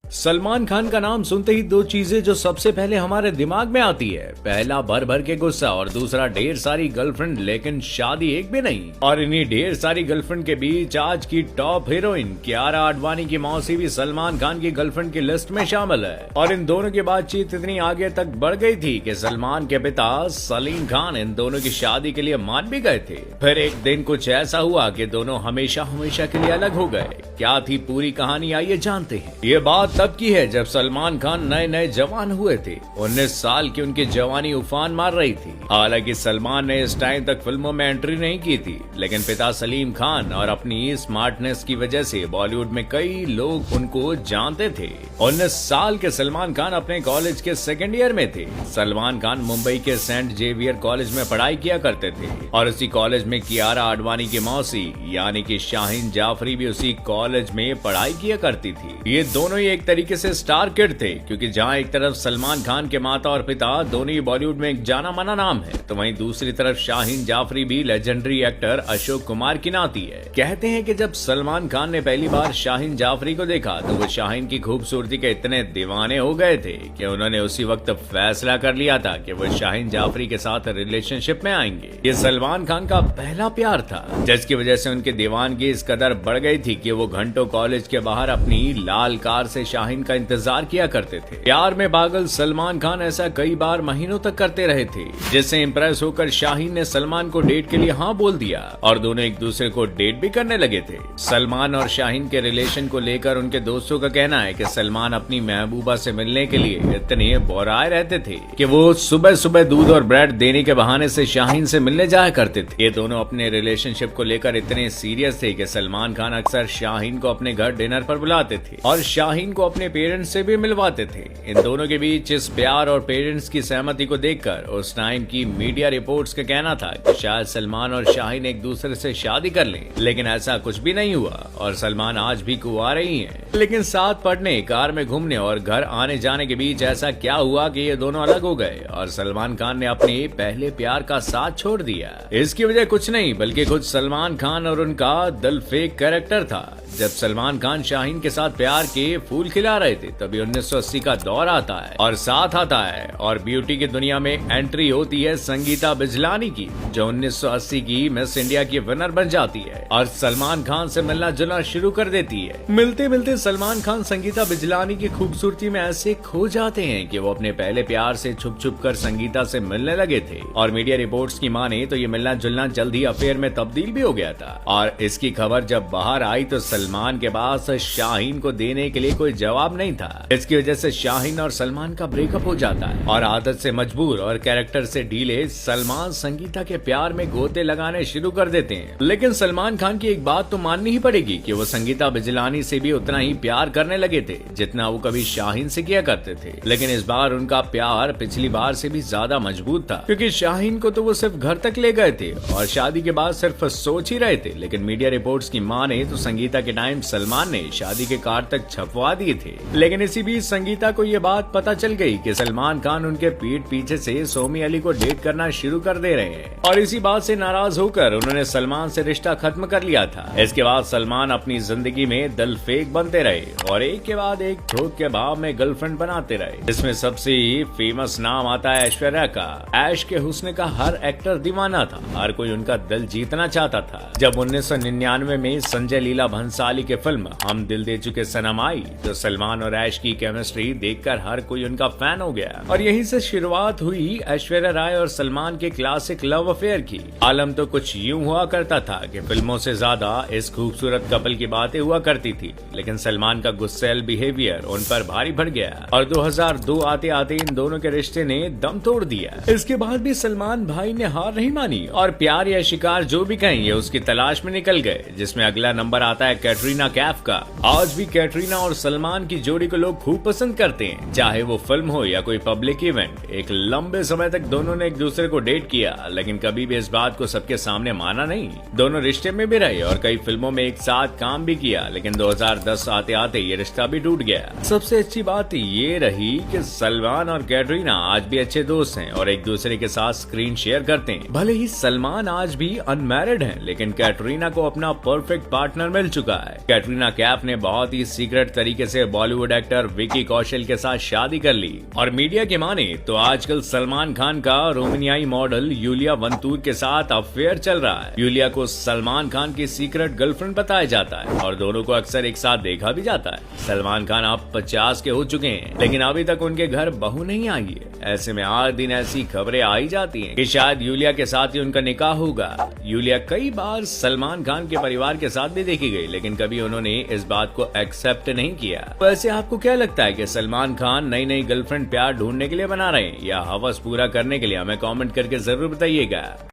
सलमान खान का नाम सुनते ही दो चीजें जो सबसे पहले हमारे दिमाग में आती है, पहला भर भर के गुस्सा और दूसरा ढेर सारी गर्लफ्रेंड, लेकिन शादी एक भी नहीं। और इन्हीं ढेर सारी गर्लफ्रेंड के बीच आज की टॉप हीरोइन कियारा आडवाणी की मौसी भी सलमान खान की गर्लफ्रेंड की लिस्ट में शामिल है। और इन दोनों की बातचीत इतनी आगे तक बढ़ गई थी कि सलमान के पिता सलीम खान इन दोनों की शादी के लिए मान भी गए थे। फिर एक दिन कुछ ऐसा हुआ कि दोनों हमेशा हमेशा के लिए अलग हो गए। क्या थी पूरी कहानी, आइए जानते हैं। ये बात तब की है जब सलमान खान नए नए जवान हुए थे। 19 साल की उनकी जवानी उफान मार रही थी। हालांकि सलमान ने इस टाइम तक फिल्मों में एंट्री नहीं की थी, लेकिन पिता सलीम खान और अपनी स्मार्टनेस की वजह से बॉलीवुड में कई लोग उनको जानते थे। 19 साल के सलमान खान अपने कॉलेज के सेकेंड ईयर में थे। सलमान खान मुंबई के सेंट जेवियर कॉलेज में पढ़ाई किया करते थे और उसी कॉलेज में कियारा आडवाणी की मौसी यानी कि शाहीन जाफरी भी उसी कॉलेज में पढ़ाई किया करती थी। ये दोनों ही एक तरीके से स्टार किड थे, क्योंकि जहां एक तरफ सलमान खान के माता और पिता दोनों ही बॉलीवुड में एक जाना माना नाम है, तो वहीं दूसरी तरफ शाहीन जाफरी भी लेजेंडरी एक्टर अशोक कुमार की नाती है। कहते हैं कि जब सलमान खान ने पहली बार शाहीन जाफरी को देखा तो वो शाहीन की खूबसूरती के इतने दीवाने हो गए थे कि उन्होंने उसी वक्त फैसला कर लिया था कि वो शाहीन जाफरी के साथ रिलेशनशिप में आएंगे। ये सलमान खान का पहला प्यार था, जिसकी वजह से उनकी दीवानगी इस कदर बढ़ गई थी कि वो घंटों कॉलेज के बाहर अपनी लाल कार से शाहीन का इंतजार किया करते थे। प्यार में पागल सलमान खान ऐसा कई बार महीनों तक करते रहे थे, जिससे इंप्रेस होकर शाहीन ने सलमान को डेट के लिए हाँ बोल दिया और दोनों एक दूसरे को डेट भी करने लगे थे। सलमान और शाहीन के रिलेशन को लेकर उनके दोस्तों का कहना है कि सलमान अपनी महबूबा से मिलने के लिए इतने बोराए रहते थे कि वो सुबह सुबह दूध और ब्रेड देने के बहाने से शाहीन से मिलने जाया करते थे। ये दोनों अपने रिलेशनशिप को लेकर इतने सीरियस थे कि सलमान खान अक्सर शाहीन को अपने घर डिनर पर बुलाते थे और शाहीन को अपने पेरेंट्स से भी मिलवाते थे। इन दोनों के बीच इस प्यार और पेरेंट्स की सहमति को देखकर उस टाइम की मीडिया रिपोर्ट्स का कहना था कि शायद सलमान और शाहीन एक दूसरे से शादी कर लें, लेकिन ऐसा कुछ भी नहीं हुआ और सलमान आज भी कुंवारे ही हैं। लेकिन साथ पढ़ने, कार में घूमने और घर आने जाने के बीच ऐसा क्या हुआ कि ये दोनों अलग हो गए और सलमान खान ने अपने पहले प्यार का साथ छोड़ दिया। इसकी वजह कुछ नहीं बल्कि खुद सलमान खान और उनका दिल फेक कैरेक्टर था। जब सलमान खान शाहीन के साथ प्यार के फूल खिला रहे थे तभी 1980 का दौर आता है और साथ आता है और ब्यूटी की दुनिया में एंट्री होती है संगीता बिजलानी की, जो 1980 की मिस इंडिया की विनर बन जाती है और सलमान खान से मिलना जुलना शुरू कर देती है। मिलते मिलते सलमान खान संगीता बिजलानी की खूबसूरती में ऐसे खो जाते हैं कि वो अपने पहले प्यार से छुप छुप कर संगीता से मिलने लगे थे और मीडिया रिपोर्ट्स की माने तो ये मिलना जुलना जल्द ही अफेयर में तब्दील भी हो गया था। और इसकी खबर जब बाहर आई तो सलमान के पास शाहीन को देने के लिए कोई जवाब नहीं था। इसकी वजह से शाहीन और सलमान का ब्रेकअप हो जाता है और आदत से मजबूर और कैरेक्टर से ढीले सलमान संगीता के प्यार में गोते लगाने शुरू कर देते हैं। लेकिन सलमान खान की एक बात तो माननी ही पड़ेगी कि वो संगीता बिजलानी से भी उतना ही प्यार करने लगे थे जितना वो कभी शाहीन से किया करते थे। लेकिन इस बार उनका प्यार पिछली बार से भी ज्यादा मजबूत था, क्योंकि शाहीन को तो वो सिर्फ घर तक ले गए थे और शादी के बाद सिर्फ सोच ही रहे थे। लेकिन मीडिया रिपोर्ट्स की माने तो संगीता के टाइम सलमान ने शादी के कार्ड तक छपवा दिए थे। लेकिन इसी बीच संगीता को ये बात पता चल गई कि सलमान खान उनके पीठ पीछे से सोमी अली को डेट करना शुरू कर दे रहे हैं और इसी बात से नाराज होकर उन्होंने सलमान से रिश्ता खत्म कर लिया था। इसके बाद सलमान अपनी जिंदगी में दिल फेक बनते रहे और एक के बाद एक थोक के भाव में गर्लफ्रेंड बनाते रहे। इसमें सबसे फेमस नाम आता है ऐश्वर्या का। ऐश के हुस्न का हर एक्टर दीवाना था, हर कोई उनका दिल जीतना चाहता था। जब 1999 में संजय लीला भंसाली के फिल्म हम दिल दे चुके सनम आई तो सलमान और ऐश की केमिस्ट्री देखकर हर कोई उनका फैन हो गया और यहीं से शुरुआत हुई ऐश्वर्या राय और सलमान के क्लासिक लव अफेयर की। आलम तो कुछ यूं हुआ करता था कि फिल्मों से ज्यादा इस खूबसूरत कपल की बातें हुआ करती थी, लेकिन सलमान का गुस्सैल बिहेवियर उन पर भारी पड़ गया और 2002 आते आते इन दोनों के रिश्ते ने दम तोड़ दिया। इसके बाद भी सलमान भाई ने हार नहीं मानी और प्यार या शिकार जो भी कहेंगे उसकी तलाश में निकल गए, जिसमें अगला नंबर आता है कैटरीना कैफ का। आज भी कैटरीना और सलमान की जोड़ी को लोग खूब पसंद करते हैं, चाहे वो फिल्म हो या कोई पब्लिक इवेंट। एक लंबे समय तक दोनों ने एक दूसरे को डेट किया, लेकिन कभी भी इस बात को सबके सामने माना नहीं। दोनों रिश्ते में भी रहे और कई फिल्मों में एक साथ काम भी किया, लेकिन 2010 आते आते ये रिश्ता भी टूट गया। सबसे अच्छी बात ये रही कि सलमान और कैटरीना आज भी अच्छे दोस्त हैं और एक दूसरे के साथ स्क्रीन शेयर करते हैं। भले ही सलमान आज भी अनमैरिड हैं, लेकिन कैटरीना को अपना परफेक्ट पार्टनर मिल चुका है। कैटरीना कैफ ने बहुत ही सीक्रेट तरीके से से बॉलीवुड एक्टर विकी कौशल के साथ शादी कर ली। और मीडिया की माने तो आजकल सलमान खान का रोमानियाई मॉडल यूलिया वंतूर के साथ अफेयर चल रहा है। यूलिया को सलमान खान की सीक्रेट गर्लफ्रेंड बताया जाता है और दोनों को अक्सर एक साथ देखा भी जाता है। सलमान खान अब 50 के हो चुके हैं, लेकिन अभी तक उनके घर बहू नहीं आई है। ऐसे में आए दिन ऐसी खबरें आई जाती हैं कि शायद यूलिया के साथ ही उनका निकाह होगा। यूलिया कई बार सलमान खान के परिवार के साथ भी देखी गई, लेकिन कभी उन्होंने इस बात को एक्सेप्ट नहीं किया। वैसे आपको क्या लगता है कि सलमान खान नई नई गर्लफ्रेंड प्यार ढूंढने के लिए बना रहे हैं या हवस पूरा करने के लिए? हमें कमेंट करके जरूर बताइएगा।